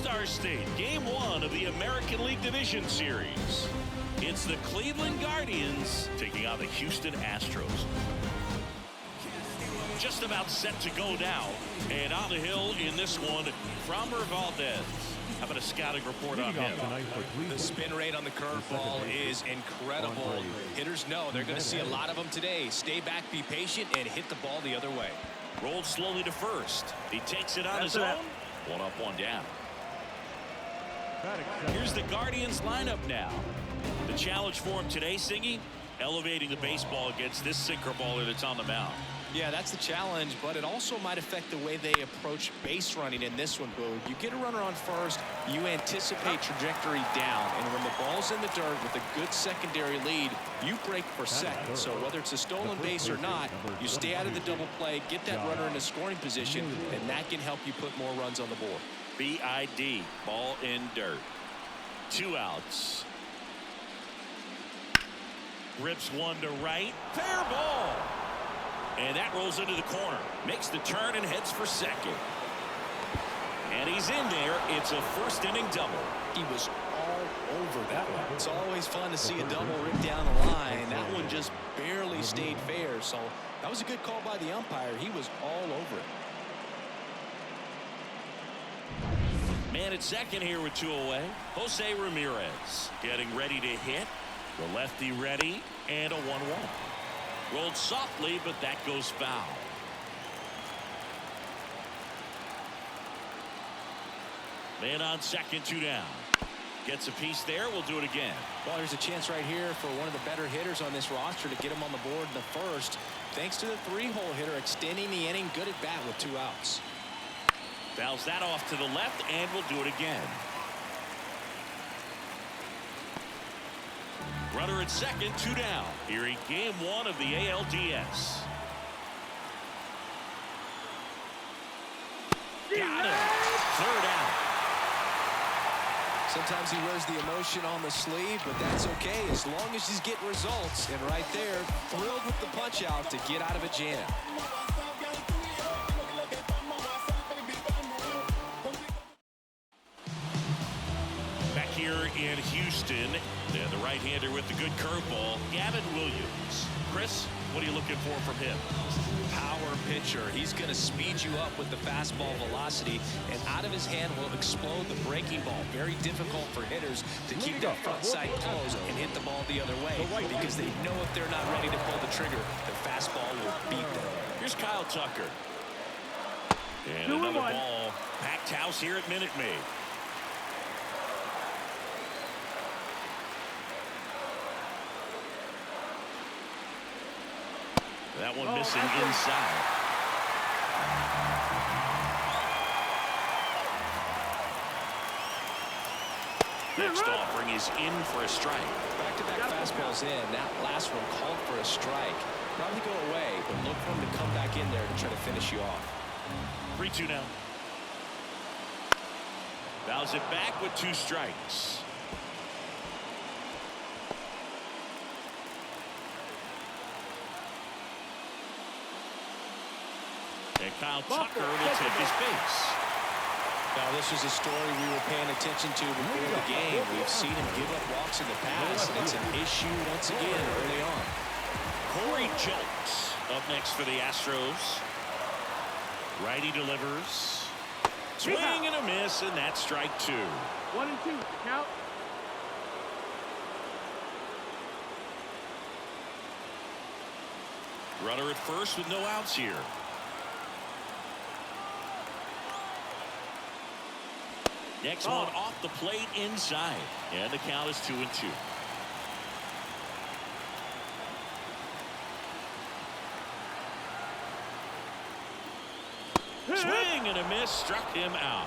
All-Star State, Game 1 of the American League Division Series. It's the Cleveland Guardians taking on the Houston Astros. Just about set to go now. And on the hill in this one, Framber Valdez. How about a scouting report on him? The spin rate on the curveball is incredible. Hitters know they're going to see a lot of them today. Stay back, be patient, and hit the ball the other way. Rolled slowly to first. He takes it on his own. One up, one down. Here's the Guardians lineup now. The challenge for him today, Singy, elevating the baseball against this sinker baller that's on the mound. Yeah, that's the challenge, but it also might affect the way they approach base running in this one, Boo. You get a runner on first, you anticipate trajectory down, and when the ball's in the dirt with a good secondary lead, you break for second. So whether it's a stolen base or not, you stay out of the double play, get that runner in a scoring position, and that can help you put more runs on the board. BID, ball in dirt. 2 outs. Rips one to right. Fair ball. And that rolls into the corner. Makes the turn and heads for second. And he's in there. It's a first inning double. He was all over that one. It's always fun to see a double rip down the line. That one just barely stayed fair. So that was a good call by the umpire. He was all over it. Man at second here with 2 away. Jose Ramirez getting ready to hit. The lefty ready. And a 1-1. Rolled softly, but that goes foul. Man on second, 2 down. Gets a piece there. We'll do it again. Well, there's a chance right here for one of the better hitters on this roster to get him on the board in the first. Thanks to the 3-hole hitter extending the inning. Good at bat with 2 outs. Fouls that off to the left, and we'll do it again. Runner at second, 2 down. Here in Game 1 of the ALDS. Got it. 3rd out. Sometimes he wears the emotion on the sleeve, but that's okay as long as he's getting results. And right there, thrilled with the punch out to get out of a jam. Here in Houston, and the right-hander with the good curveball, Gavin Williams. Chris, what are you looking for from him? Power pitcher. He's going to speed you up with the fastball velocity, and out of his hand will explode the breaking ball. Very difficult for hitters to keep that front side closed and hit the ball the other way because they know if they're not ready to pull the trigger, the fastball will beat them. Here's Kyle Tucker. And another ball. Packed house here at Minute Maid. That one missing inside. Next offering is in for a strike. Back-to-back fastballs in. That last one called for a strike. Probably go away, but look for him to come back in there to try to finish you off. 3-2 now. Fouls it back with 2 strikes. And Kyle Tucker will take his base. Now, this was a story we were paying attention to before the game. We've seen him give up walks in the past, and it's an issue once again early on. Corey Julks up next for the Astros. Righty delivers. Swing and a miss, and that's strike 2. 1-2, count. Runner at first with no outs here. Next one off the plate inside. And the count is 2-2. Swing and a miss, struck him out.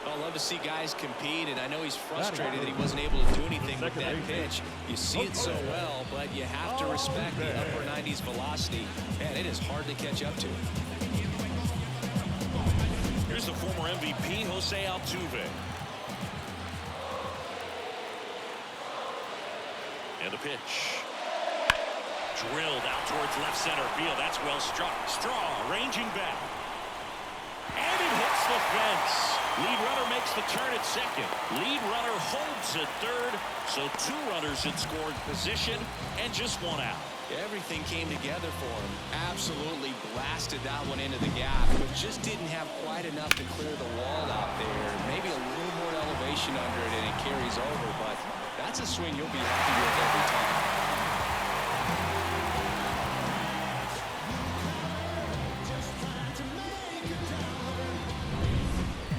I love to see guys compete, and I know he's frustrated that he wasn't able to do anything with that pitch. You see it so well, but you have to respect the upper 90s velocity. Man, it is hard to catch up to. Here's the former MVP, Jose Altuve. And the pitch. Drilled out towards left center field. That's well struck. Straw ranging back. And it hits the fence. Lead runner makes the turn at second. Lead runner holds at third. So 2 runners in scoring position and just 1 out. Everything came together for him. Absolutely blasted that one into the gap, but just didn't have quite enough to clear the wall out there. Maybe a little more elevation under it and it carries over, but that's a swing you'll be happy with every time.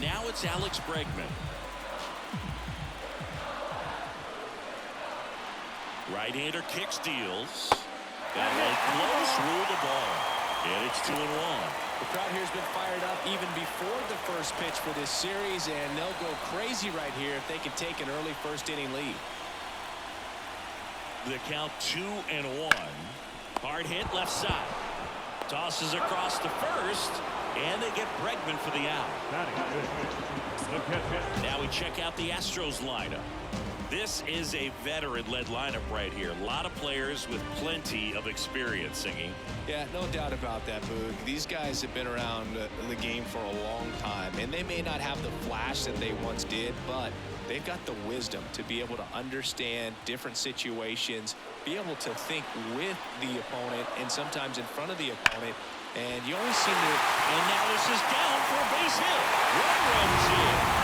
Now it's Alex Bregman. Right-hander kicks, deals. Got one close, rule the ball. And it's 2-1. The crowd here has been fired up even before the first pitch for this series, and they'll go crazy right here if they can take an early first-inning lead. The count 2-1. Hard hit left side. Tosses across to first, and they get Bregman for the out. Now we check out the Astros lineup. This is a veteran-led lineup right here. A lot of players with plenty of experience singing. Yeah, no doubt about that, Boog. These guys have been around the game for a long time, and they may not have the flash that they once did, but they've got the wisdom to be able to understand different situations, be able to think with the opponent and sometimes in front of the opponent. And you always seem to... And now this is down for a base hit. One runs in.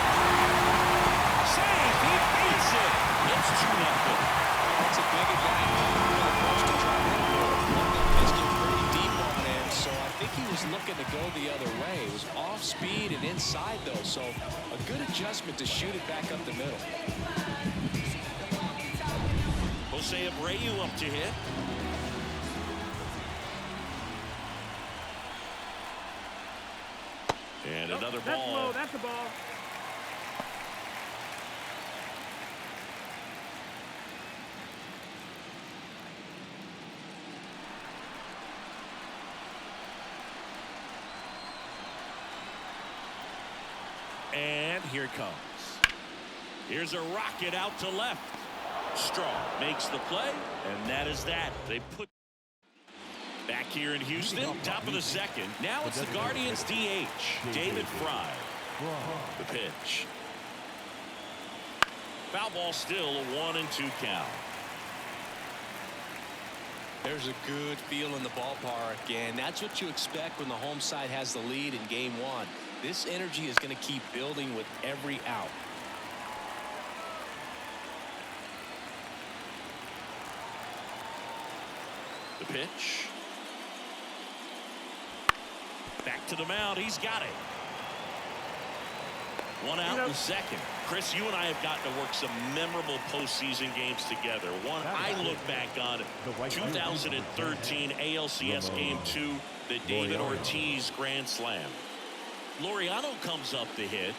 Safe. He beats it. It's 2-0. That's a big advantage for the first to try to let them missed it pretty deep on him. So I think he was looking to go the other way. It was off speed and inside, though. So a good adjustment to shoot it back up the middle. Jose Abreu up to hit. And another ball. That's low. That's a ball. And here it comes. Here's a rocket out to left. Strong makes the play, and that is that. They put back here in Houston, top of the second. Now it's the Guardians DH, David Fry. The pitch. Foul ball, still a 1-2 count. There's a good feel in the ballpark, and that's what you expect when the home side has the lead in game 1. This energy is going to keep building with every out. The pitch. Back to the mound. He's got it. 1 out in the second. Chris, you and I have gotten to work some memorable postseason games together. One I look back on 2013 ALCS Game 2, the David Ortiz Grand Slam. Laureano comes up to hit.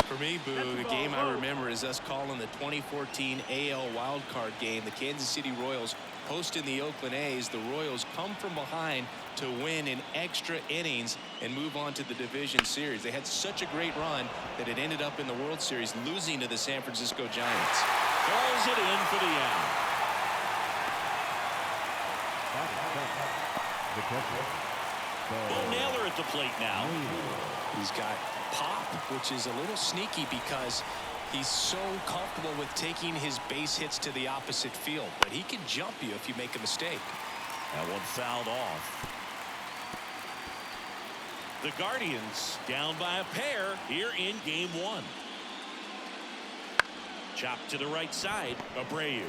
For me, Boo, the game I remember is us calling the 2014 AL wildcard game. The Kansas City Royals hosting the Oakland A's. The Royals come from behind to win in extra innings and move on to the division series. They had such a great run that it ended up in the World Series, losing to the San Francisco Giants. Calls it in for the out. Bo Naylor at the plate now. He's got pop, which is a little sneaky because he's so comfortable with taking his base hits to the opposite field, but he can jump you if you make a mistake. That one fouled off. The Guardians down by a pair here in game 1. Chopped to the right side. Abreu.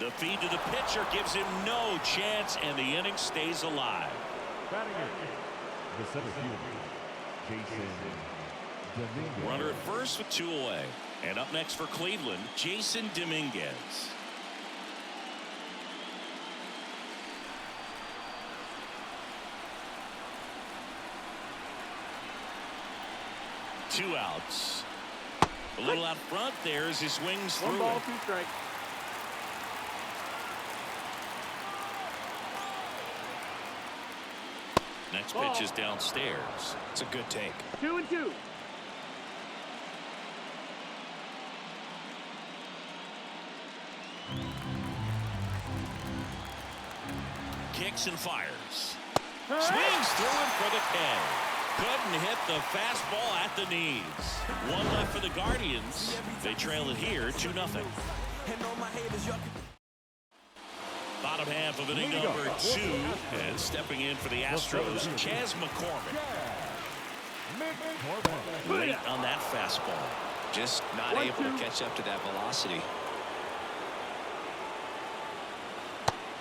The feed to the pitcher gives him no chance, and the inning stays alive. The center fielder, Jason Dominguez. Runner at first with 2 away. And up next for Cleveland, Jason Dominguez. Two outs. A little out front there as he swings through. 1 ball, it. 2 strikes. Next pitch is downstairs. It's a good take. 2-2. kicks and fires. Swings through it for the K. Couldn't hit the fastball at the knees. One left for the Guardians. They trail it here 2-0. Bottom half of inning number 2. And stepping in for the Astros, Chas McCormick. Late on that fastball. Just not able to catch up to that velocity.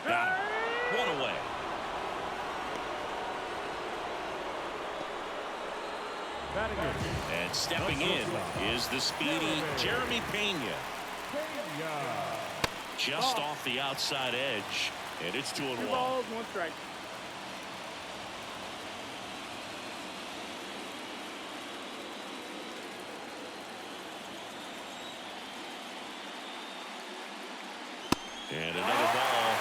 Got him. One away. And stepping in is the speedy Jeremy Pena. Just off the outside edge. And it's 2-1. 2 balls, 1 strike. And another ball.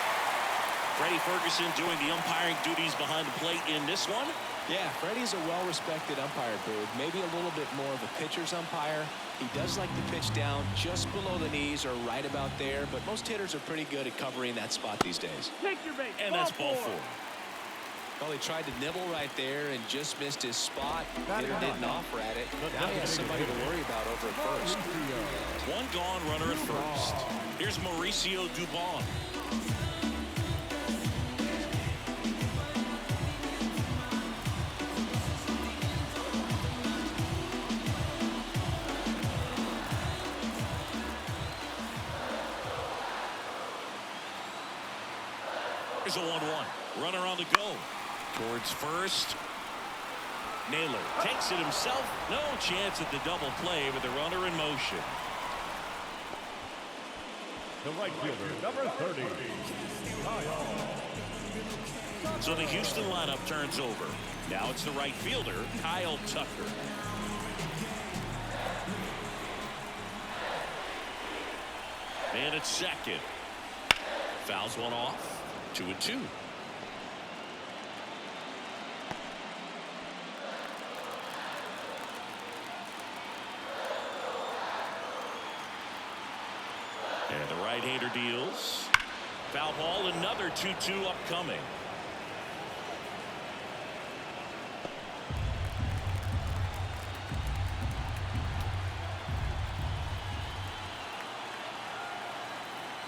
Freddie Ferguson doing the umpiring duties behind the plate in this one. Yeah, Freddie's a well-respected umpire, Boog. Maybe a little bit more of a pitcher's umpire. He does like to pitch down just below the knees or right about there, but most hitters are pretty good at covering that spot these days. Take your bait. And that's ball 4. Well, he tried to nibble right there and just missed his spot. Hitter didn't offer at it. Now he has somebody to worry about over at first. One gone, runner at first. Here's Mauricio Dubon. Here's a 1-1. Runner on the go. Towards first. Naylor takes it himself. No chance at the double play with the runner in motion. The right fielder, number 30. So the Houston lineup turns over. Now it's the right fielder, Kyle Tucker. And it's second. Fouls one off. 2-2. And the right-hander deals. Foul ball, another 2-2 upcoming.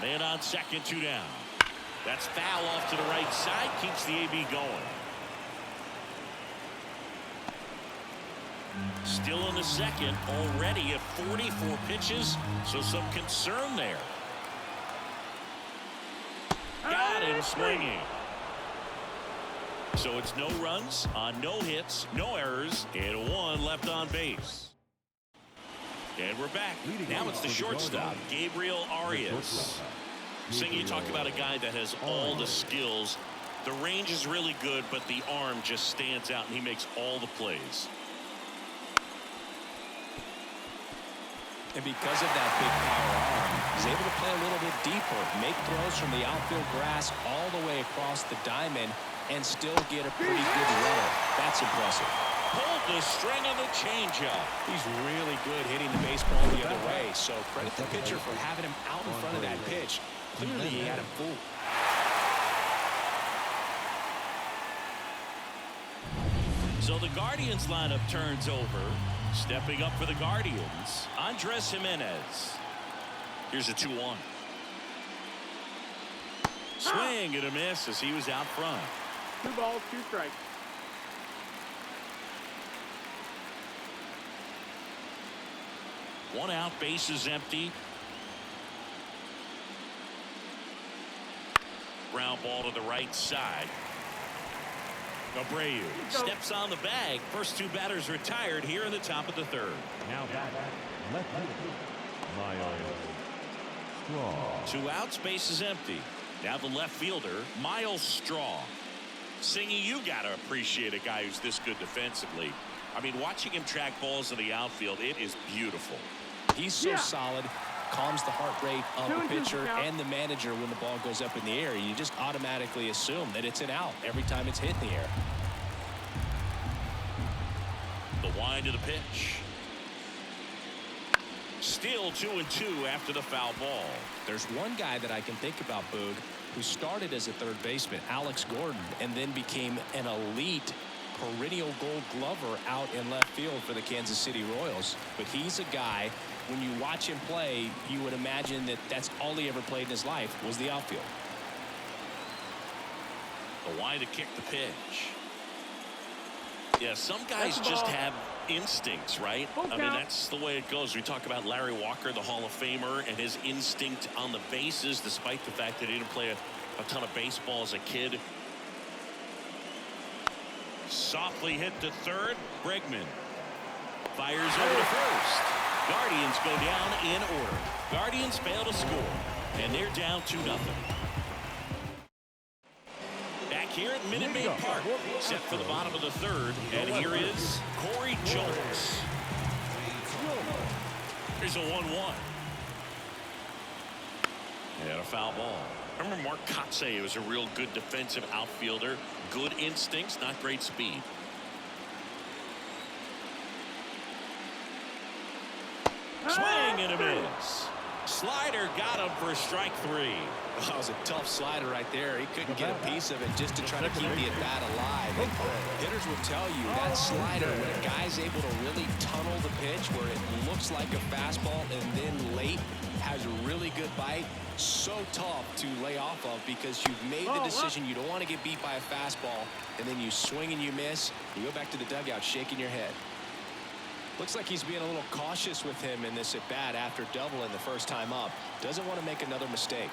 Man on second, 2 down. That's foul off to the right side, keeps the AB going. Still in the second, already at 44 pitches, so some concern there. Got him swinging. So it's no runs on no hits, no errors, and 1 left on base. And we're back. Now it's the shortstop, Gabriel Arias. Sing, you talk about a guy that has all the skills. The range is really good, but the arm just stands out, and he makes all the plays. And because of that big power arm, he's able to play a little bit deeper, make throws from the outfield grass all the way across the diamond, and still get a pretty good runner. That's impressive. Pulled the string on the changeup. He's really good hitting the baseball the other way, so credit the pitcher for having him out in front of that pitch. Clearly, he had him fooled. So the Guardians lineup turns over. Stepping up for the Guardians, Andres Jimenez. Here's a 2-1. Swing and a miss as he was out front. 2 balls, 2 strikes. One out, base is empty. Ground ball to the right side. Abreu steps on the bag. First 2 batters retired here in the top of the 3rd. Now back, left fielder, Miles Straw. 2 outs, base is empty. Now the left fielder, Miles Straw. Singy, you gotta appreciate a guy who's this good defensively. I mean, watching him track balls in the outfield, it is beautiful. He's so solid, calms the heart rate of the pitcher and the manager when the ball goes up in the air. You just automatically assume that it's an out every time it's hit in the air. The wind of the pitch. Still 2-2 after the foul ball. There's one guy that I can think about, Boog, who started as a third baseman, Alex Gordon, and then became an elite perennial Gold Glover out in left field for the Kansas City Royals. But he's a guy, when you watch him play, you would imagine that that's all he ever played in his life was the outfield. The wide to kick the pitch. Yeah, some guys just have instincts, right? I mean, that's the way it goes. We talk about Larry Walker, the Hall of Famer, and his instinct on the bases, despite the fact that he didn't play a ton of baseball as a kid. Softly hit to third. Bregman fires over to first. Guardians go down in order. Guardians fail to score, and they're down 2-0. Back here at Minute Maid Park, set for the bottom of the third, and here is Corey Jones. Here's a 1-1. And a foul ball. Remember Mark Kotsay was a real good defensive outfielder. Good instincts, not great speed. Swing and a miss. Slider got him for strike 3. That was a tough slider right there. He couldn't get a piece of it just to try to keep the at-bat alive. And hitters will tell you that slider, when a guy's able to really tunnel the pitch where it looks like a fastball and then late has a really good bite, so tough to lay off of because you've made the decision you don't want to get beat by a fastball, and then you swing and you miss. You go back to the dugout shaking your head. Looks like he's being a little cautious with him in this at-bat after doubling the first time up. Doesn't want to make another mistake.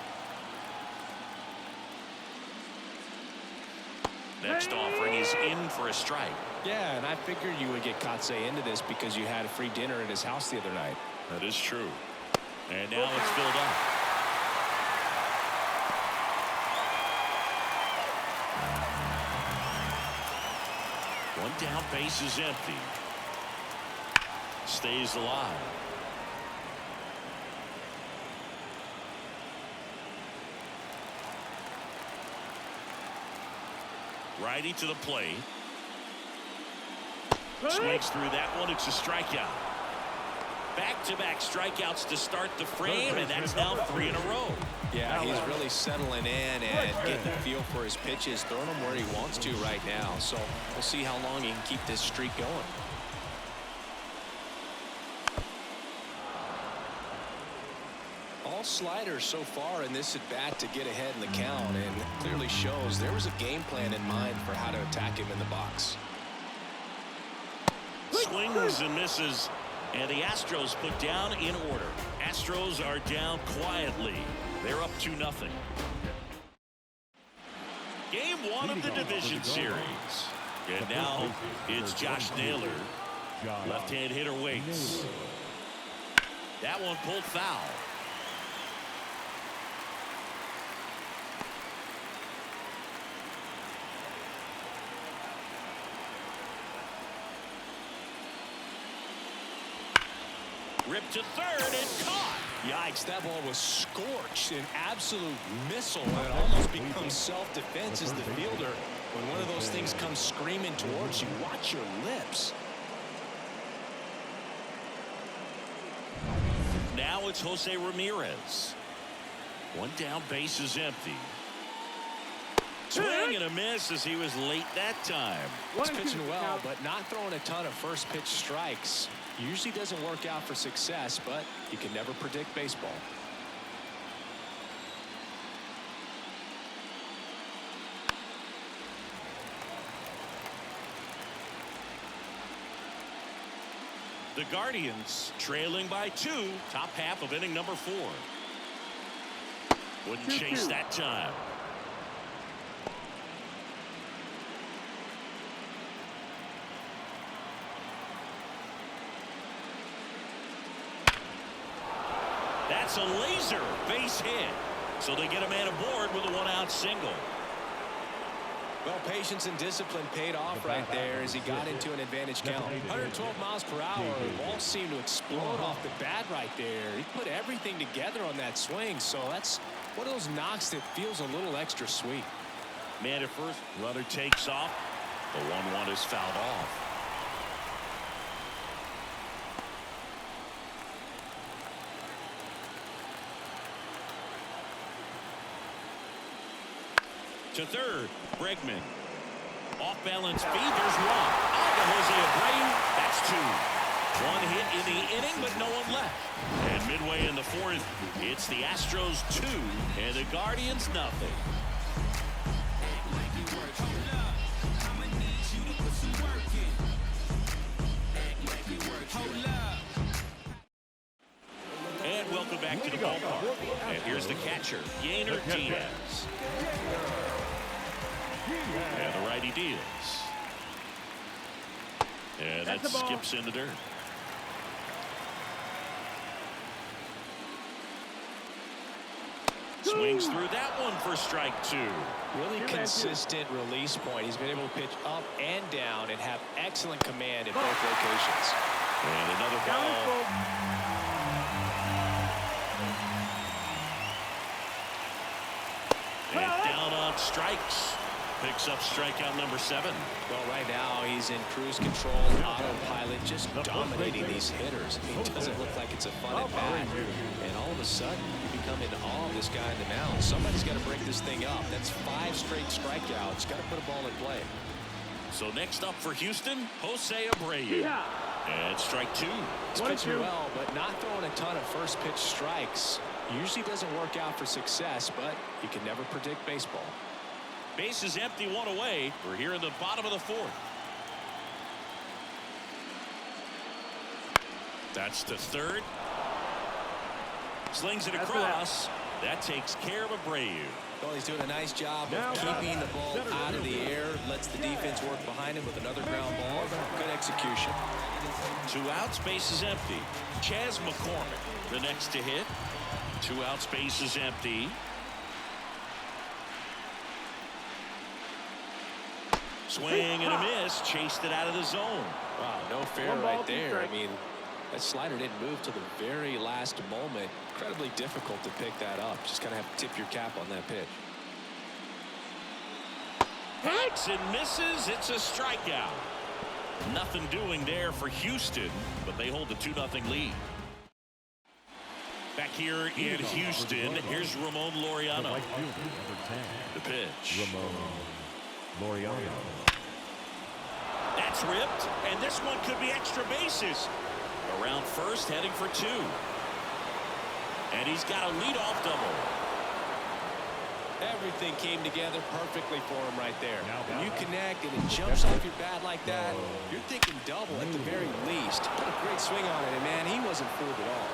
Next offering is in for a strike. Yeah, and I figured you would get Kotsay into this because you had a free dinner at his house the other night. That is true. And now it's filled up. One down, base is empty. Stays alive. Righty to the plate. Swings through that one. It's a strikeout. Back-to-back strikeouts to start the frame, and that's now 3 in a row. Yeah, he's really settling in and getting a feel for his pitches, throwing them where he wants to right now. So we'll see how long he can keep this streak going. All sliders so far in this at-bat to get ahead in the count, and clearly shows there was a game plan in mind for how to attack him in the box. Swings and misses, and the Astros put down in order. Astros are down quietly. They're up 2-0. Game 1 of the division series. And now it's Josh Naylor. Left-hand hitter waits. That one pulled foul. Ripped to third and caught. Yikes, that ball was scorched, an absolute missile. It almost becomes self-defense as the fielder. When one of those things comes screaming towards you, watch your lips. Now it's Jose Ramirez. One down, base is empty. Swing and a miss as he was late that time. He's pitching well, but not throwing a ton of first pitch strikes. Usually doesn't work out for success, but you can never predict baseball. The Guardians trailing by 2, top half of inning number 4. Wouldn't chase that time. That's a laser base hit. So they get a man aboard with a 1-out single. Well, patience and discipline paid off right there as he got into an advantage count. 112 miles per hour. The ball seemed to explode off the bat right there. He put everything together on that swing. So that's one of those knocks that feels a little extra sweet. Man at first. Runner takes off. The 1-1 is fouled off. To third, Bregman. Off balance feed. There's one. On to Jose Abreu. That's two. One hit in the inning, but no one left. And midway in the fourth, it's the Astros 2 and the Guardians nothing. And welcome back to the ballpark. And here's the catcher, Yainer Diaz. And the righty deals. And that skips in the dirt. Swings through that one for strike two. Really consistent release point. He's been able to pitch up and down and have excellent command in both locations. And another ball. And down on strikes. Picks up strikeout number 7. Well, right now he's in cruise control, autopilot, just dominating these hitters. It doesn't look like it's a fun at bat. And all of a sudden, you become in awe of this guy in the mound. Somebody's got to break this thing up. That's 5 straight strikeouts. Got to put a ball in play. So next up for Houston, Jose Abreu. And strike 2. He's pitching well, but not throwing a ton of first pitch strikes. Usually doesn't work out for success, but you can never predict baseball. Base is empty, 1 away. We're here in the bottom of the 4th. That's to third. Slings it across. That takes care of Abreu. Well, he's doing a nice job of keeping the ball out of the air. Lets the defense work behind him with another ground ball. Good execution. 2 outs, base is empty. Chas McCormick, the next to hit. 2 outs, base is empty. Swing and a miss. Chased it out of the zone. Wow, no fair right there. I mean, that slider didn't move till the very last moment. Incredibly difficult to pick that up. Just kind of have to tip your cap on that pitch. Hits and misses. It's a strikeout. Nothing doing there for Houston, but they hold the 2-0 lead. Back here in Houston, here's Ramon Laureano. The pitch. Ramon Laureano. That's ripped, and this one could be extra bases. Around first, heading for 2. And he's got a leadoff double. Everything came together perfectly for him right there. When you connect and it jumps off your bat like that, you're thinking double at the very least. Put a great swing on it, and man, he wasn't fooled at all.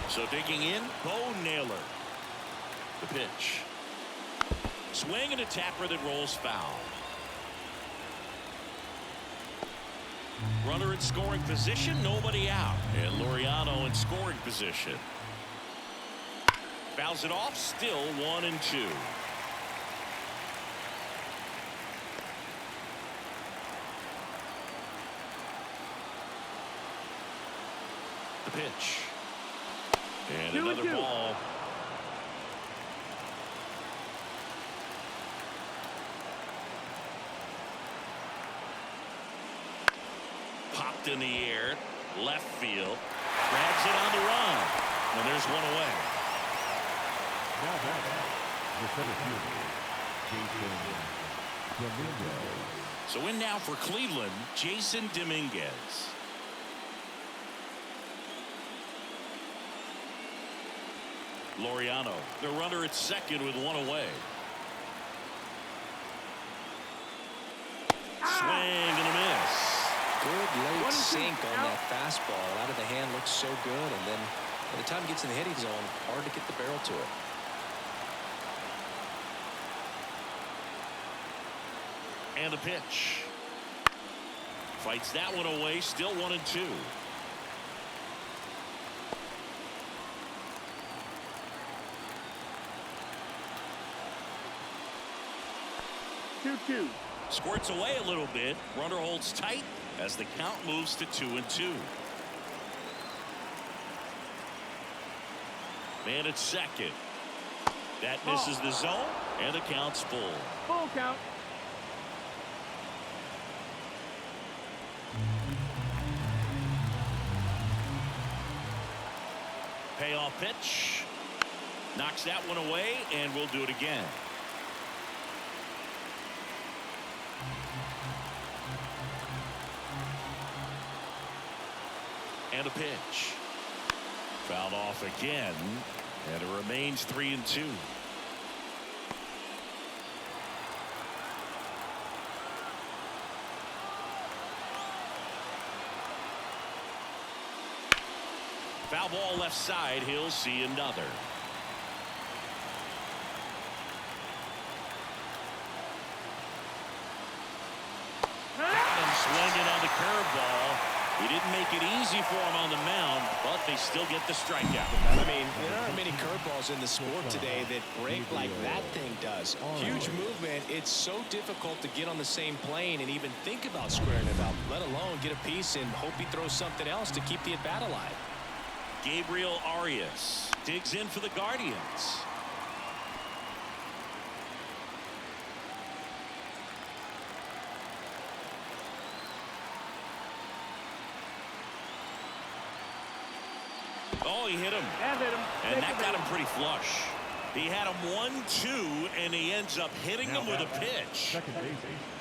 So digging in, Bo Naylor. The pitch. Swing and a tapper that rolls foul. Runner in scoring position, nobody out. And Laureano in scoring position. Fouls it off, still 1-2. The pitch. And another ball. Popped in the air, left field, grabs it on the run, and there's 1 away. Now back, the center fielder, Jason Dominguez. So in now for Cleveland, Jason Dominguez. Laureano, the runner at second with 1 away. Swing and a miss. Good late sink on that fastball. Out of the hand looks so good, and then by the time it gets in the hitting zone, hard to get the barrel to it. And the pitch. Fights that one away, still 1-2. Two. Squirts away a little bit. Runner holds tight as the count moves to 2-2. Man at second. That misses the zone, and the count's full. Full count. Payoff pitch. Knocks that one away, and we'll do it again. And a pitch. Fouled off again, and it remains 3-2. Foul ball left side. He'll see another. Adams swinging on the curveball. He didn't make it easy for him on the mound, but they still get the strikeout. I mean, there aren't many curveballs in the sport today that break like that thing does. Huge movement. It's so difficult to get on the same plane and even think about squaring it up, let alone get a piece and hope he throws something else to keep the at-bat alive. Gabriel Arias digs in for the Guardians. Oh, he hit him. That hit him. And that got him pretty flush. He had him 1-2, and he ends up hitting him with a pitch. Second base.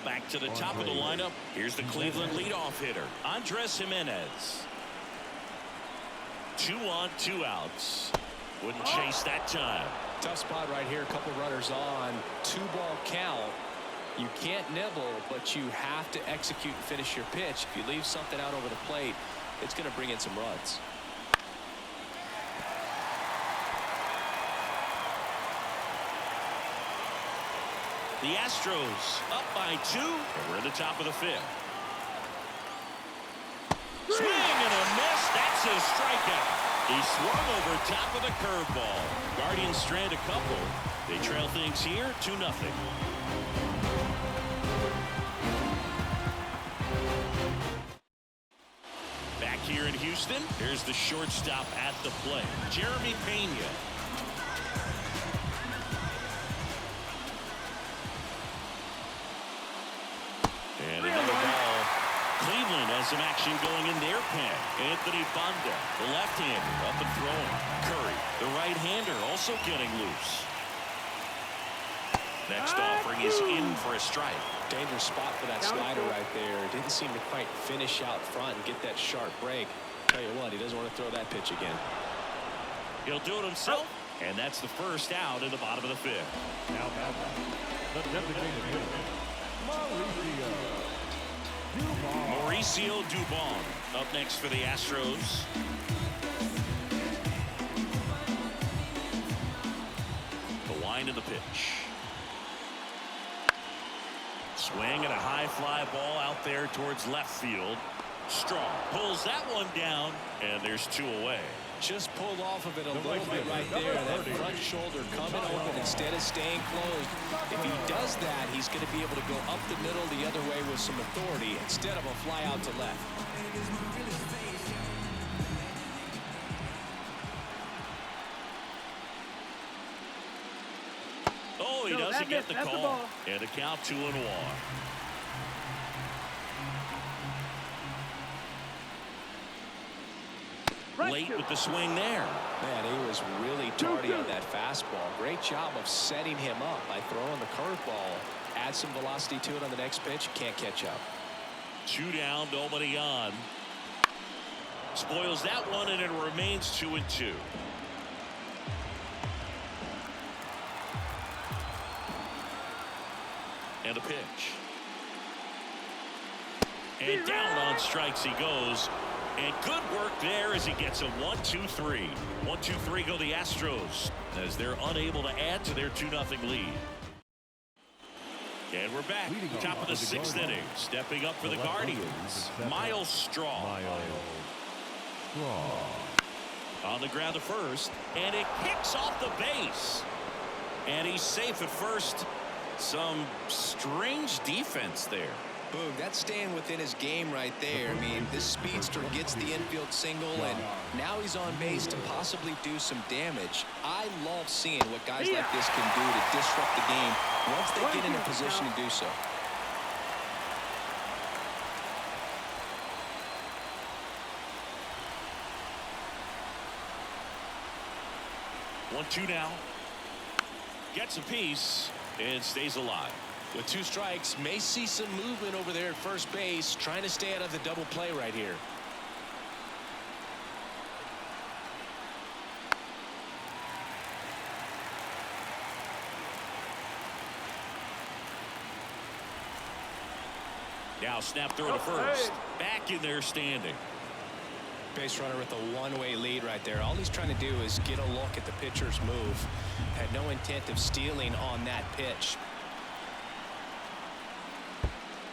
Back to the top of the lineup. Here's the Cleveland leadoff hitter, Andres Jimenez. 2 on, 2 outs. Wouldn't chase that time. Tough spot right here. A couple runners on. 2-ball count. You can't nibble, but you have to execute and finish your pitch. If you leave something out over the plate, it's going to bring in some runs. The Astros up by 2, and we're at the top of the 5th. Swing and a miss. That's his strikeout. He swung over top of the curveball. Guardians strand a couple. They trail things here 2-0. Back here in Houston, here's the shortstop at the plate, Jeremy Pena. And another ball. Cleveland has some action going in their pen. Anthony Banda, the left-hander, up and throwing. Curry, the right-hander, also getting loose. Next offering is in for a strike. Dangerous spot for that slider right there. Didn't seem to quite finish out front and get that sharp break. Tell you what, he doesn't want to throw that pitch again. He'll do it himself, and that's the first out in the bottom of the 5th. Now the designated hitter, Mauricio Dubon up next for the Astros. The wind of the pitch. Swing and a high fly ball out there towards left field. Strong pulls that one down, and there's 2 away. Just pulled off of it a little bit right there. That front shoulder coming open instead of staying closed. If he does that, he's going to be able to go up the middle the other way with some authority instead of a fly out to left. Oh, he doesn't get the call. And a count 2-1. Late with the swing there. Man, he was really tardy on that fastball. Great job of setting him up by throwing the curveball. Add some velocity to it on the next pitch. Can't catch up. 2 down, nobody on. Spoils that one, and it remains 2-2. And a pitch. And down on strikes he goes. And good work there as he gets a 1-2-3. 1-2-3 go the Astros as they're unable to add to their 2-0 lead. And we're back. Top of the 6th inning. Stepping up for the Guardians, Miles Straw. On the ground to first. And it kicks off the base. And he's safe at first. Some strange defense there. Boog, that's staying within his game right there. I mean, this speedster gets the infield single, and now he's on base to possibly do some damage. I love seeing what guys like this can do to disrupt the game once they get in a position to do so. 1-2 now. Gets a piece and stays alive. With 2 strikes, may see some movement over there at first base, trying to stay out of the double play right here. Now snap through to first. Back in there standing. Base runner with a one-way lead right there. All he's trying to do is get a look at the pitcher's move. Had no intent of stealing on that pitch.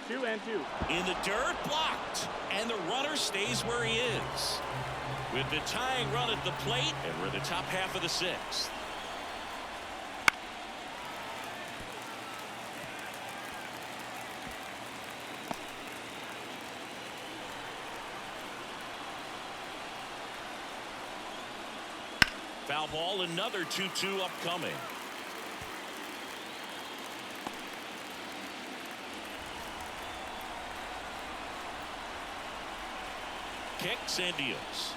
2-2. In the dirt, blocked. And the runner stays where he is. With the tying run at the plate, and we're the top half of the 6th. Foul ball, another 2-2 upcoming. Kicks and deals.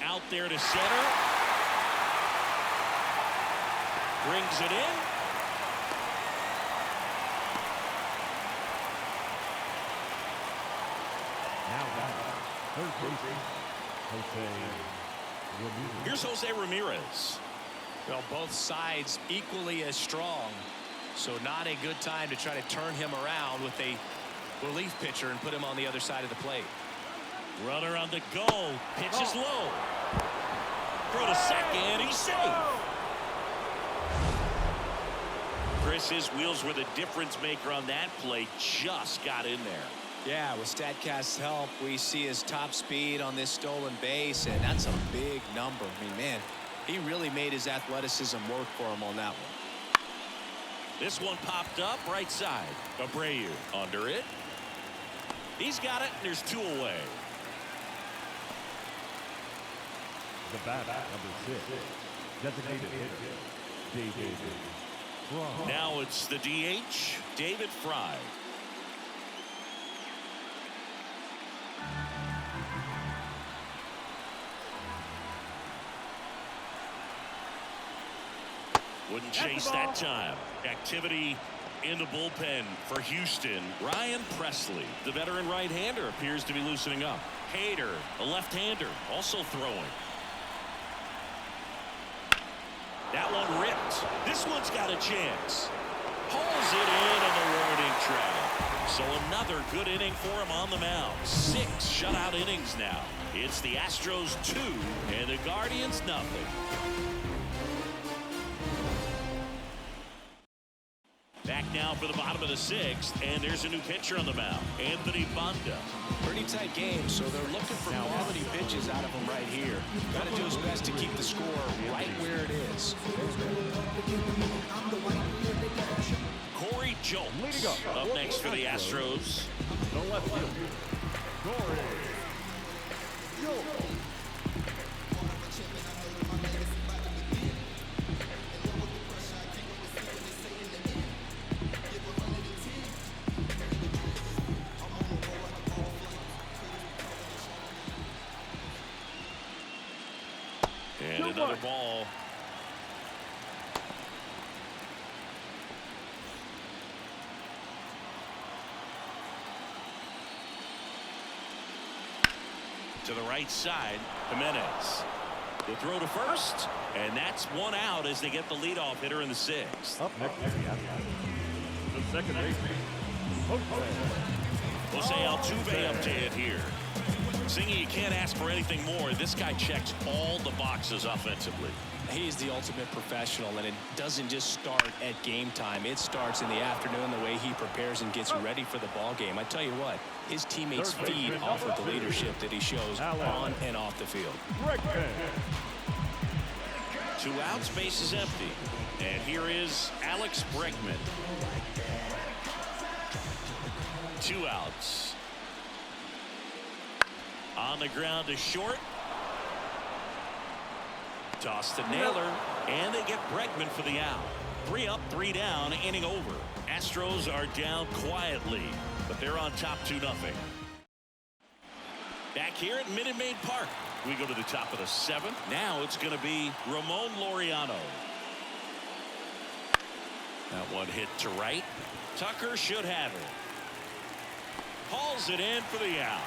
Out there to center. Brings it in. Now third baseman, Jose Ramirez. Here's Jose Ramirez. Well, both sides equally as strong. So not a good time to try to turn him around with a relief pitcher and put him on the other side of the plate. Runner on the go. Pitches low. Throw to second. He's safe. Chris, his wheels were the difference maker on that play. Just got in there. Yeah, with StatCast's help, we see his top speed on this stolen base, and that's a big number. I mean, man, he really made his athleticism work for him on that one. This one popped up right side. Abreu under it. He's got it, and there's 2 away. The batter, number 6, designated hitter, David Fry. Now it's the DH, David Fry. Wouldn't chase that time. Activity in the bullpen for Houston. Ryan Presley, the veteran right-hander, appears to be loosening up. Hader, a left-hander, also throwing. That one ripped. This one's got a chance. Pulls it in on the warning track. So another good inning for him on the mound. 6 shutout innings now. It's the Astros 2 and the Guardians nothing. Back now for the bottom of the 6th, and there's a new pitcher on the mound, Anthony Banda. Pretty tight game, so they're looking for quality pitches out of him right here. Got to do his best to keep the score right where it is. Corey Jolts up next for the Astros. The left fielder, Corey Jolts. And another ball. To the right side, Jimenez. The throw to first, and that's 1 out as they get the leadoff hitter in the 6th. Up next, the second baseman, Jose Altuve up to hit here. Singy, you can't ask for anything more. This guy checks all the boxes offensively. He's the ultimate professional, and it doesn't just start at game time. It starts in the afternoon, the way he prepares and gets ready for the ball game. I tell you what, his teammates feed off of the leadership that he shows on and off the field. 2 outs, base is empty. And here is Alex Bregman. 2 outs. On the ground to short. Toss to Naylor, and they get Bregman for the out. 3 up, 3 down, inning over. Astros are down quietly, but they're on top 2-0. Back here at Minute Maid Park, we go to the top of the 7th. Now it's going to be Ramon Laureano. That one hit to right. Tucker should have it. Hauls it in for the out.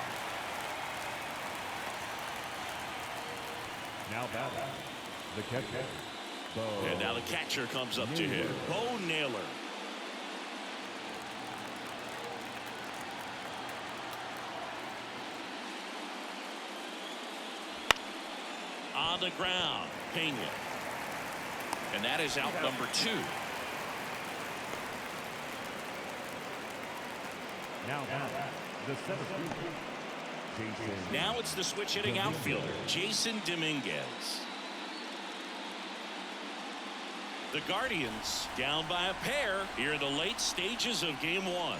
Now batting, the catcher. And now the catcher comes up to him. Bo Naylor. On the ground, Pena. And that is out number 2. Now the 7th. Now it's the switch hitting outfielder, Jason Dominguez. The Guardians down by a pair here in the late stages of game 1.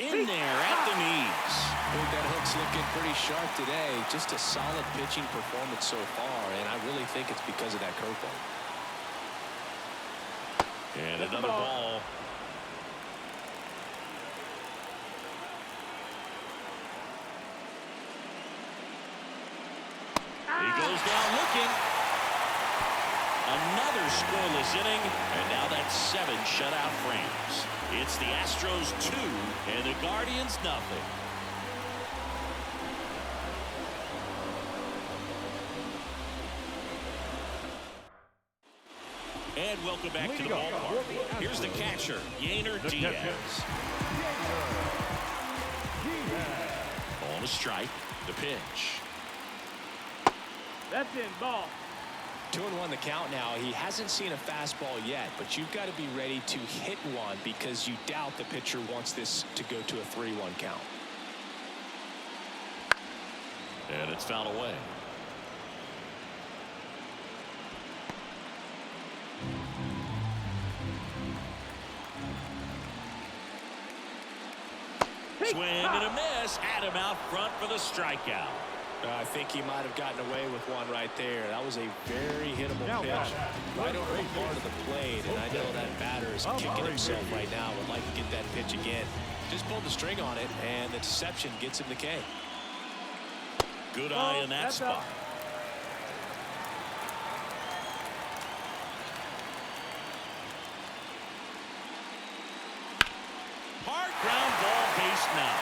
In there at the knees. I think that hook's looking pretty sharp today. Just a solid pitching performance so far, and I really think it's because of that curveball. And another ball. He goes down looking. Another scoreless inning, and now that's 7 shutout frames. It's the Astros 2 and the Guardians nothing. And welcome back to the ballpark. Here's the catcher, Yainer Diaz. On a strike, the pitch. That's in. Ball. 2-1 the count now. He hasn't seen a fastball yet, but you've got to be ready to hit one because you doubt the pitcher wants this to go to a 3-1 count. And it's fouled away. Swing and a miss. Had him out front for the strikeout. I think he might have gotten away with one right there. That was a very hittable pitch right over the part of the plate, and I know that batter is kicking himself right now. Would like to get that pitch again. Just pulled the string on it, and the deception gets him the K. Good eye in that spot. Hard ground ball, base now.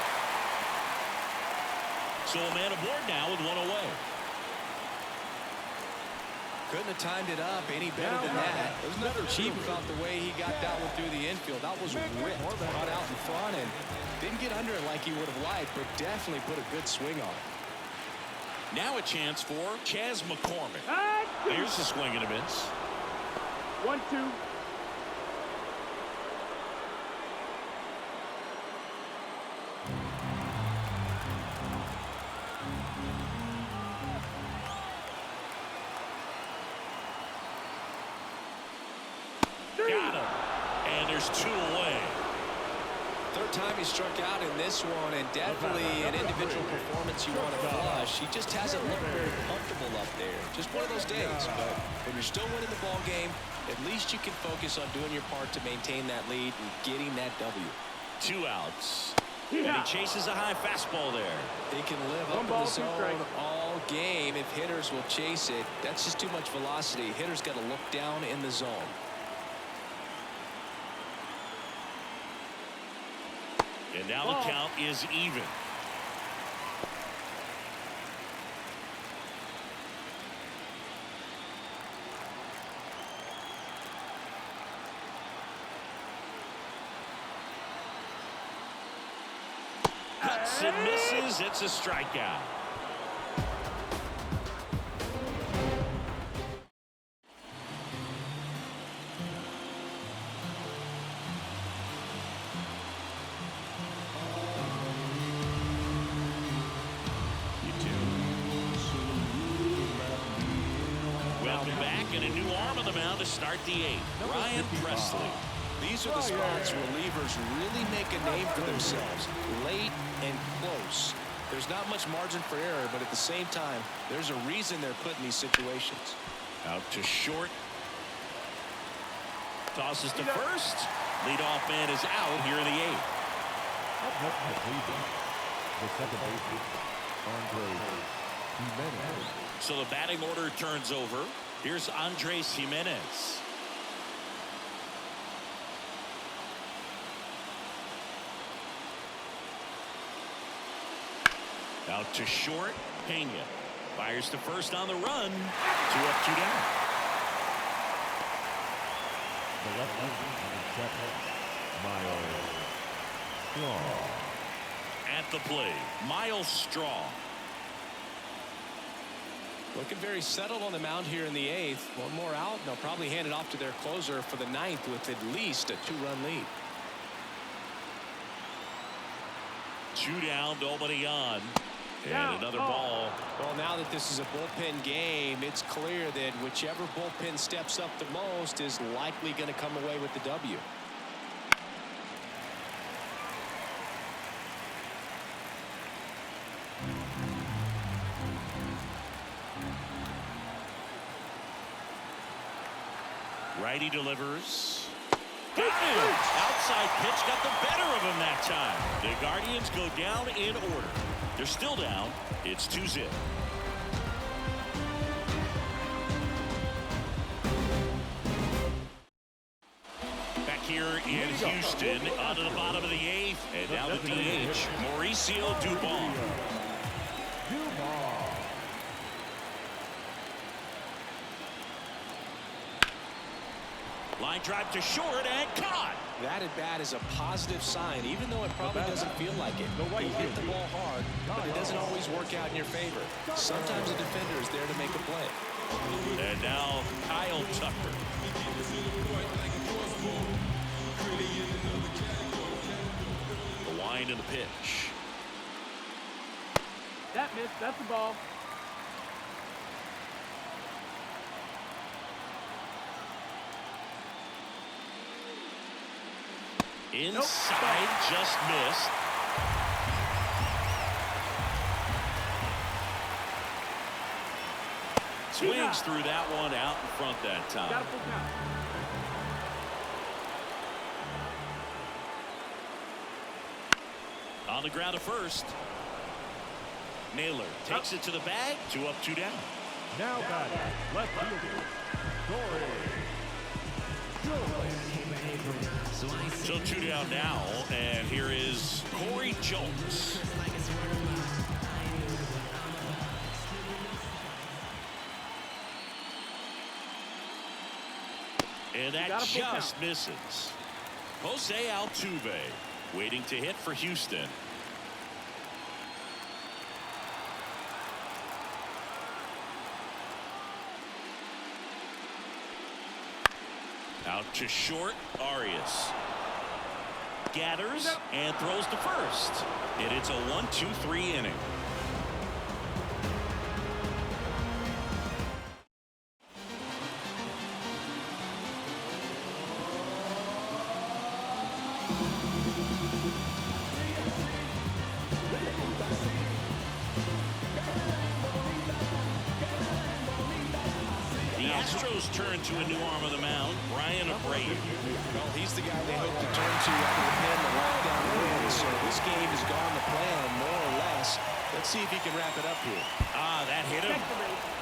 So a man aboard now with one away. Couldn't have timed it up any better than that. There's nothing cheap about the way he got that one through the infield. That was ripped, brought out in front, and didn't get under it like he would have liked, but definitely put a good swing on it. Now a chance for Chas McCormick. There's the swing and a miss. 1-2. Got him. And there's 2 away. Third time he struck out in this one, and definitely an individual performance you want to flush. He just hasn't looked very comfortable up there. Just one of those days. But when you're still winning the ball game, at least you can focus on doing your part to maintain that lead and getting that W. 2 outs. And he chases a high fastball there. He can live up in the zone all game if hitters will chase it. That's just too much velocity. Hitters got to look down in the zone. And now the count is even. Cuts and misses. It's a strikeout. Welcome back, and a new arm on the mound to start the 8th. Ryan Presley. These are the spots relievers really make a name for themselves. Late and close. There's not much margin for error, but at the same time, there's a reason they're put in these situations. Out to short. Tosses to first. Leadoff man is out here in the 8th. The second baseman, Jimenez. So the batting order turns over. Here's Andres Jimenez. Out to short. Pena fires to first on the run. 2 up, 2 down. The left fielder, Miles Strong. At the plate, Miles Strong. Looking very settled on the mound here in the 8th. One more out, and they'll probably hand it off to their closer for the 9th with at least a 2-run lead. 2 down, nobody on. And another ball. Well, now that this is a bullpen game, it's clear that whichever bullpen steps up the most is likely going to come away with the W. Righty delivers. Outside pitch got the better of him that time. The Guardians go down in order. They're still down. It's 2-0. Back here in Houston, onto the bottom of the 8th, and now the DH, Mauricio Dubon. Line drive to short and caught. That at bat is a positive sign, even though it probably doesn't feel like it. You hit the ball hard, but it doesn't always work out in your favor. Sometimes a defender is there to make a play. And now Kyle Tucker. The wind and the pitch. That missed. That's the ball. Inside, just missed. Swings through that one out in front that time. Got a full count. On the ground to first. Naylor takes it to the bag. 2 up, 2 down. Now batting, left fielder, So 2 down now, and here is Corey Jones. And that just misses. Jose Altuve waiting to hit for Houston. Out to short, Arias. Gathers and throws to first. And it's a 1-2-3 inning. The Astros turn to a new arm of the mound, Brian Abreu. Well, he's the guy they hope to turn to after the pen and lock down the win. So this game has gone to plan, more or less. Let's see if he can wrap it up here. That hit him.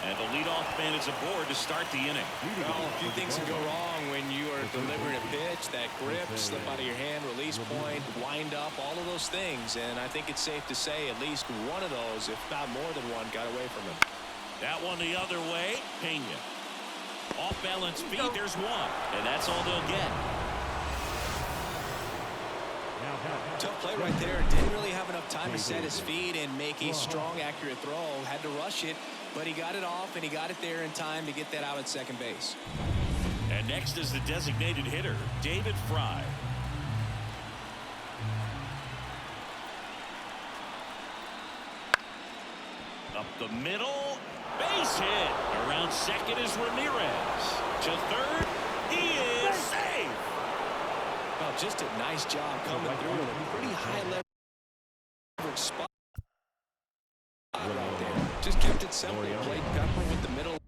And the leadoff man is aboard to start the inning. Well, a few things can go wrong when you are delivering a pitch. That grip, slip out of your hand, release point, wind up, all of those things. And I think it's safe to say at least one of those, if not more than one, got away from him. That one the other way. Pena. Off balance feet. There's one. And that's all they'll get. Tough play right there. Didn't really have enough time to set his feet and make a strong, accurate throw. Had to rush it, but he got it off, and he got it there in time to get that out at second base. And next is the designated hitter, David Fry. Up the middle. Base hit. Around second is Ramirez. To third. He is safe. Well, just a nice job coming through in a pretty high leverage spot right there. Just kept it simple. Played Pepper with the middle.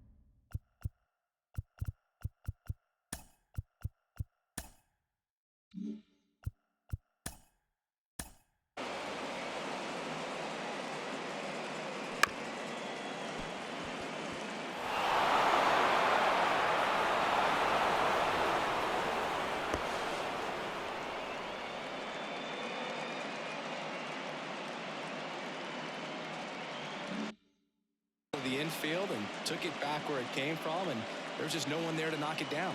infield and took it back where it came from, and there's just no one there to knock it down.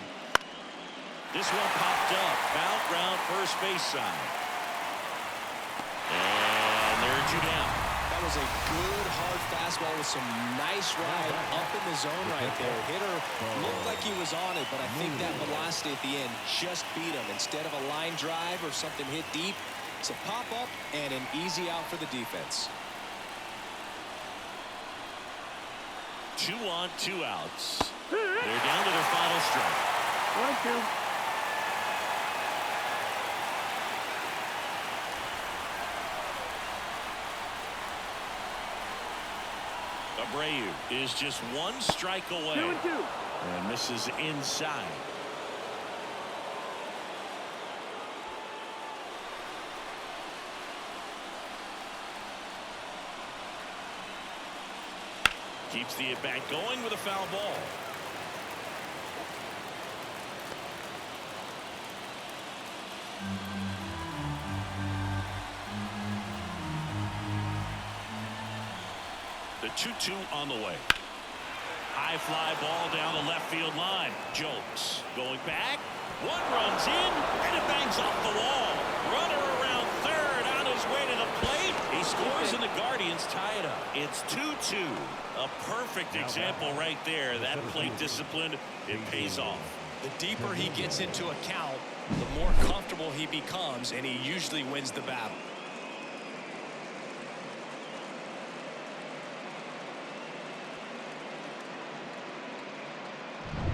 This one popped up. Foul ground, first base side. And there are 2 down. That was a good, hard fastball with some nice ride up in the zone right there. Hitter looked like he was on it, but I think that velocity at the end just beat him. Instead of a line drive or something hit deep, it's a pop-up and an easy out for the defense. 2 on, 2 outs. They're down to their final strike. 1-2. Abreu is just 1 strike away. 2-2. And misses inside. Keeps the at-bat going with a foul ball. The 2-2 on the way. High fly ball down the left field line. Jokes going back. 1 runs in, and it bangs off the wall. Runner around third on his way to the plate. He scores, and the Guardians tie it up. It's 2-2. A perfect example right there. That plate discipline, it pays off. The deeper he gets into a count, the more comfortable he becomes, and he usually wins the battle.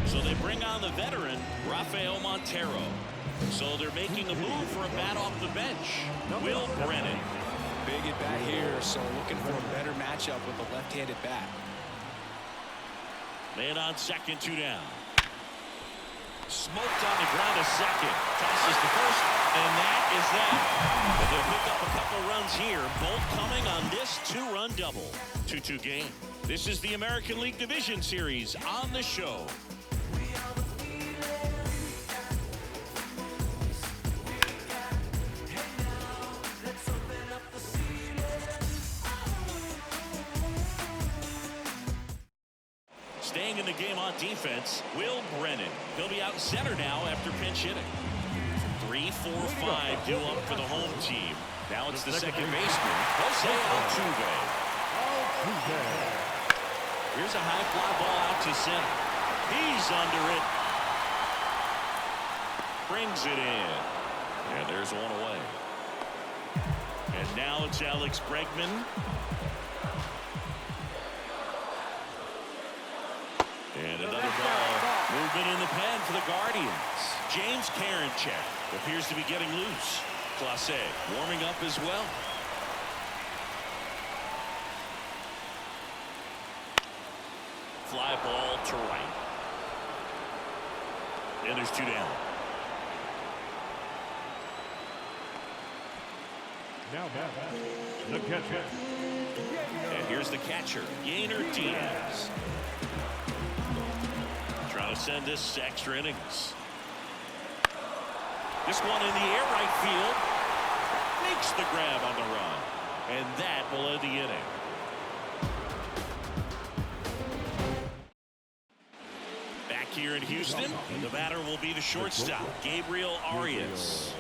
So they bring on the veteran, Rafael Montero. So they're making a move for a bat off the bench. Will Brennan. Big at bat here, so looking for a better matchup with a left-handed bat. Man on second, 2 down. Smoked on the ground to second. Tosses to first, and that is that. But they'll pick up a couple runs here, both coming on this 2-run double. 2-2 game. This is the American League Division Series on the show. Staying in the game on defense, Will Brennan. He'll be out in center now after pinch hitting. 3, 4, 5 due up for the home team. Now it's the second baseman, Jose Altuve. Here's a high fly ball out to center. He's under it. Brings it in. And there's 1 away. And now it's Alex Bregman. And another ball. Movement in the pen for the Guardians. James Karinchak appears to be getting loose. Clase warming up as well. Fly ball to right. And there's 2 down. Now the catcher. And here's the catcher, Yainer Diaz. Trying to send this to extra innings. This one in the air, right field. Makes the grab on the run. And that will end the inning. Back here in Houston, the batter will be the shortstop, Gabriel Arias.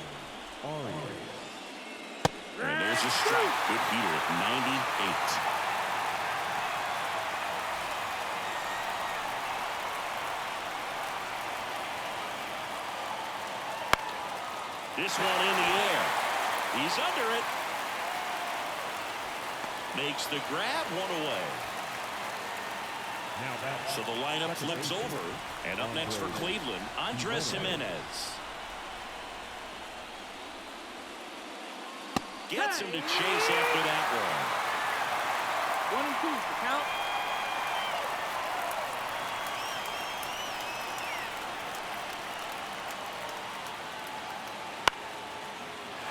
And there's a strike. Good heater at 98. This one in the air. He's under it. Makes the grab, 1 away. So the lineup flips over. And up next for Cleveland, Andres Jimenez. Gets him to chase after that one. 1 and 2, the count.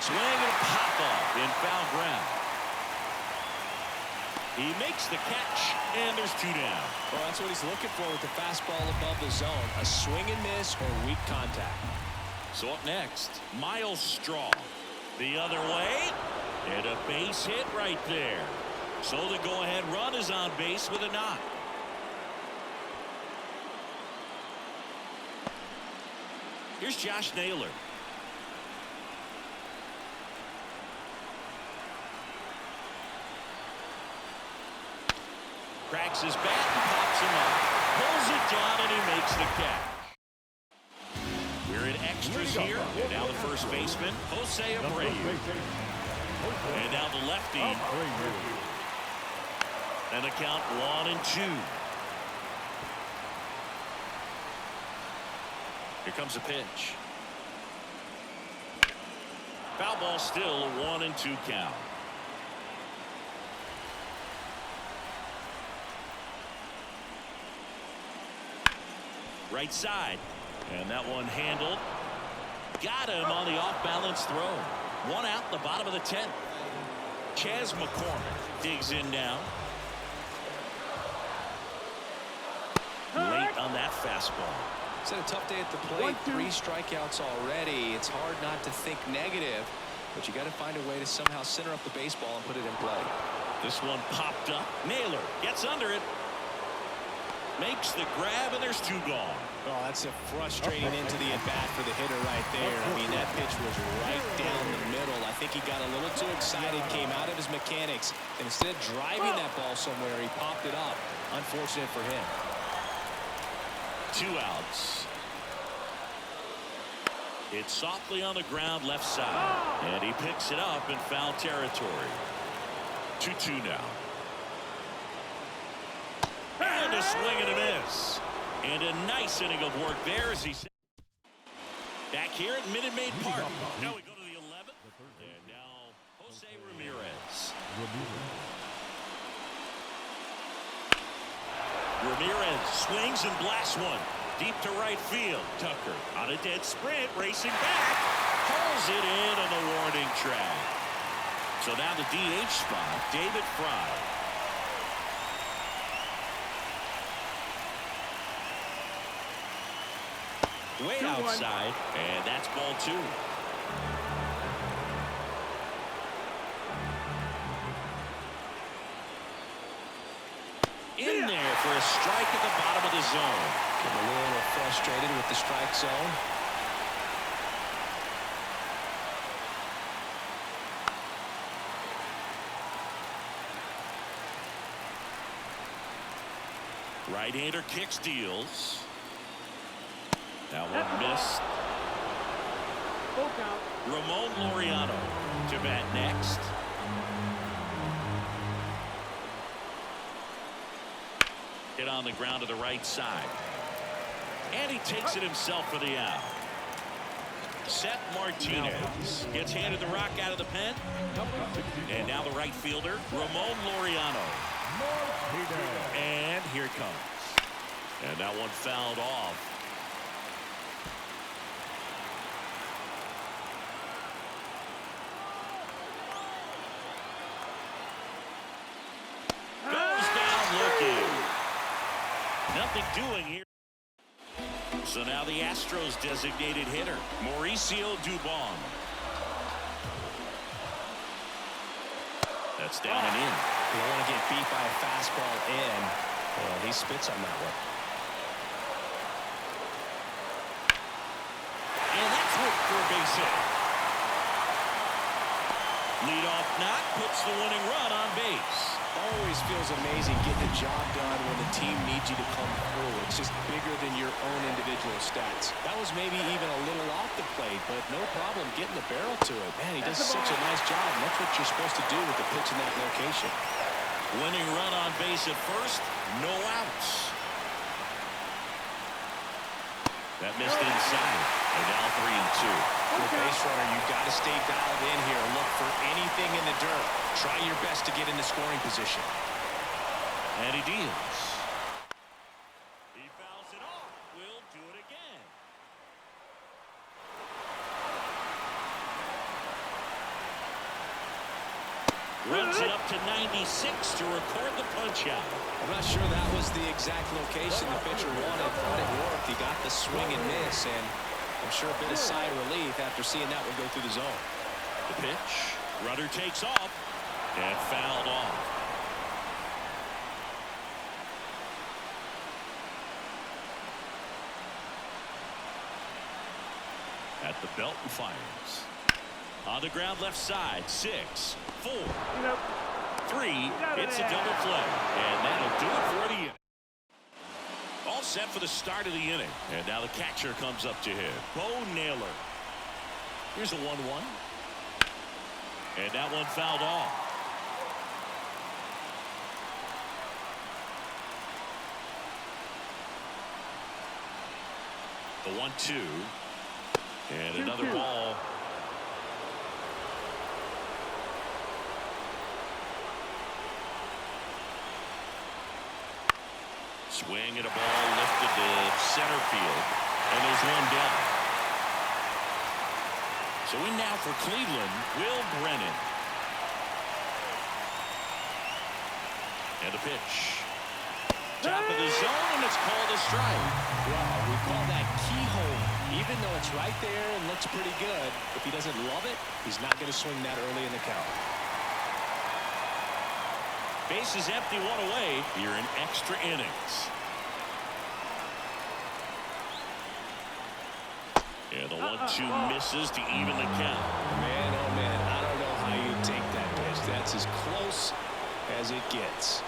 Swing and a pop off in foul ground. He makes the catch, and there's 2 down. Well, that's what he's looking for with the fastball above the zone. A swing and miss or weak contact. So up next, Miles Straw. The other way, and a base hit right there. So the go-ahead run is on base with a knock. Here's Josh Naylor. Cracks his bat and pops him up. Pulls it down and he makes the catch. We're in extras here. And now the first baseman, Jose Abreu. And now the lefty. And the count 1-2. Here comes a pitch. Foul ball, still a 1-2 count. Right side. And that one handled. Got him on the off-balance throw. One out, the bottom of the 10th. Chas McCormick digs in now. Late on that fastball. It's had a tough day at the plate. 3 strikeouts already. It's hard not to think negative, but you got to find a way to somehow center up the baseball and put it in play. This one popped up. Naylor gets under it. Makes the grab, and there's 2 gone. Oh, that's a frustrating into the at-bat for the hitter right there. I mean, that pitch was right down the middle. I think he got a little too excited, came out of his mechanics, and instead of driving that ball somewhere, he popped it up. Unfortunate for him. 2 outs. It's softly on the ground left side, and he picks it up in foul territory. 2-2 now. And a swing and a miss. And a nice inning of work there as he back here at Minute Maid Park. Now we go to the 11th. And now Jose Ramirez. Ramirez swings and blasts one. Deep to right field. Tucker on a dead sprint, racing back. Pulls it in on the warning track. So now the DH spot, David Fry. Way outside, and that's ball 2. In there for a strike at the bottom of the zone. Getting a little frustrated with the strike zone. Right-hander kicks, deals. That one missed. Ramon Laureano to bat next. Hit on the ground to the right side. And he takes it himself for the out. Seth Martinez gets handed the rock out of the pen. And now the right fielder, Ramon Laureano. And here it comes. And that one fouled off. Nothing doing here. So now the Astros designated hitter, Mauricio Dubon. That's down and in. You don't want to get beat by a fastball in. Well, he spits on that one. And that's it for a base hit. Leadoff knock puts the winning run on base. Always feels amazing getting the job done when the team needs you to come through. It's just bigger than your own individual stats. That was maybe even a little off the plate, but no problem getting the barrel to it. Man, he does such a nice job, and that's what you're supposed to do with the pitch in that location. Winning run on base at first, no outs. That missed inside, and now 3-2. For a base runner, you've got to stay dialed in here. Look for anything in the dirt. Try your best to get into scoring position. And he deals. He fouls it off. We'll do it again. Runs it up to 96 to record the punch out. I'm not sure that was the exact location the pitcher wanted. Thought it worked. He got the swing and miss, and I'm sure a bit of sigh of relief after seeing that one go through the zone. The pitch. Runner takes off and fouled off. at the belt and fires. On the ground left side. 6, 4, 3. It's a double play. And that'll do it for the inning. All set for the start of the inning. And now the catcher comes up to hit. Bo Naylor. Here's a 1-1. And that one fouled off. The 1-2. And another ball. Swing and a ball lifted to center field. And there's one down. So in now for Cleveland, Will Brennan. And a pitch. Top of the zone, and it's called a strike. Wow, we call that keyhole. Even though it's right there and looks pretty good, if he doesn't love it, he's not going to swing that early in the count. Bases empty, one away here in extra innings. And the 1-2 misses to even the count. Man, oh man, I don't know how you take that pitch. That's as close as it gets.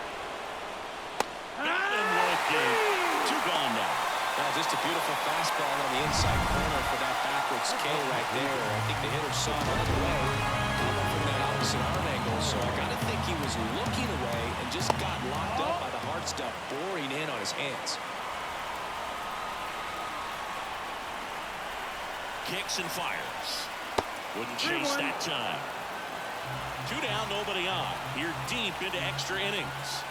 Got him looking. 2 gone now. Well, just a beautiful fastball on the inside corner for that backwards K right there. I think the hitter saw it all the way coming from that opposite arm angle. So I got to think he was looking away and just got locked up by the hard stuff boring in on his hands. Kicks and fires. Wouldn't chase that time. 2 down, nobody on. Here deep into extra innings.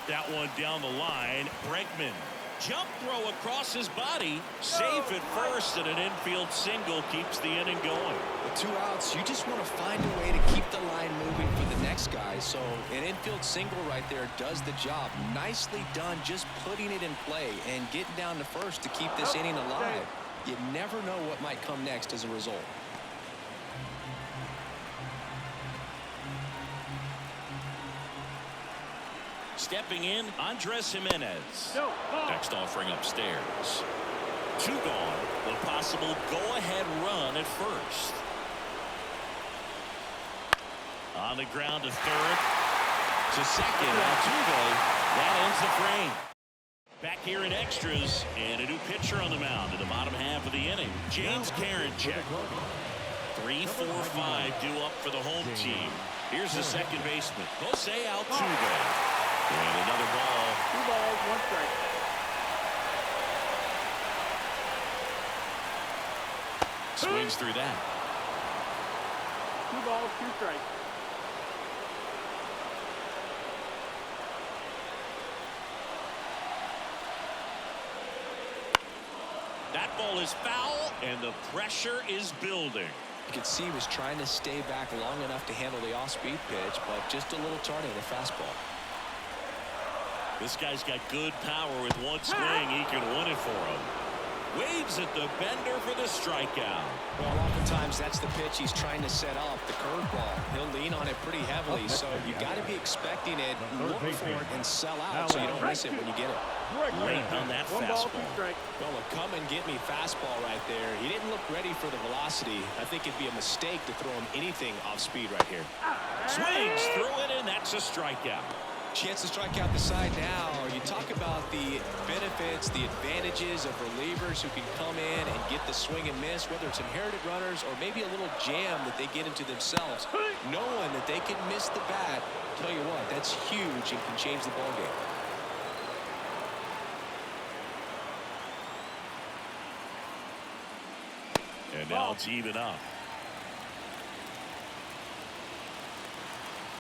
That one down the line. Bregman. Jump throw across his body. Safe at first, and an infield single keeps the inning going. With 2 outs, you just want to find a way to keep the line moving for the next guy. So an infield single right there does the job. Nicely done, just putting it in play and getting down to first to keep this inning alive. You never know what might come next as a result. Stepping in, Andres Jimenez. Next offering upstairs. 2 gone. The possible go-ahead run at first. On the ground to third. To second. Altuve. That ends the frame. Back here in extras, and a new pitcher on the mound in the bottom half of the inning. James Karinchak. 3, 4, 5 due up for the home team. Here's the second baseman, Jose Altuve. And another ball. 2 balls, 1 strike. Swings through that. 2 balls, 2 strikes. That ball is foul, and the pressure is building. You could see he was trying to stay back long enough to handle the off-speed pitch, but just a little tardy on the fastball. This guy's got good power. With 1 swing, he can win it for him. Waves at the bender for the strikeout. Well, oftentimes that's the pitch he's trying to set up, the curveball. He'll lean on it pretty heavily, so you got to be expecting it, look for it, and sell out so you don't miss it when you get it. Late on that 1 ball, 2 fastball. strikes. Well, a come and get me fastball right there. He didn't look ready for the velocity. I think it'd be a mistake to throw him anything off speed right here. Swings through it, and that's a strikeout. Chance to strike out the side now. You talk about the benefits, the advantages of relievers who can come in and get the swing and miss, whether it's inherited runners or maybe a little jam that they get into themselves. Knowing that they can miss the bat, tell you what, that's huge and can change the ball game. And now it's even up.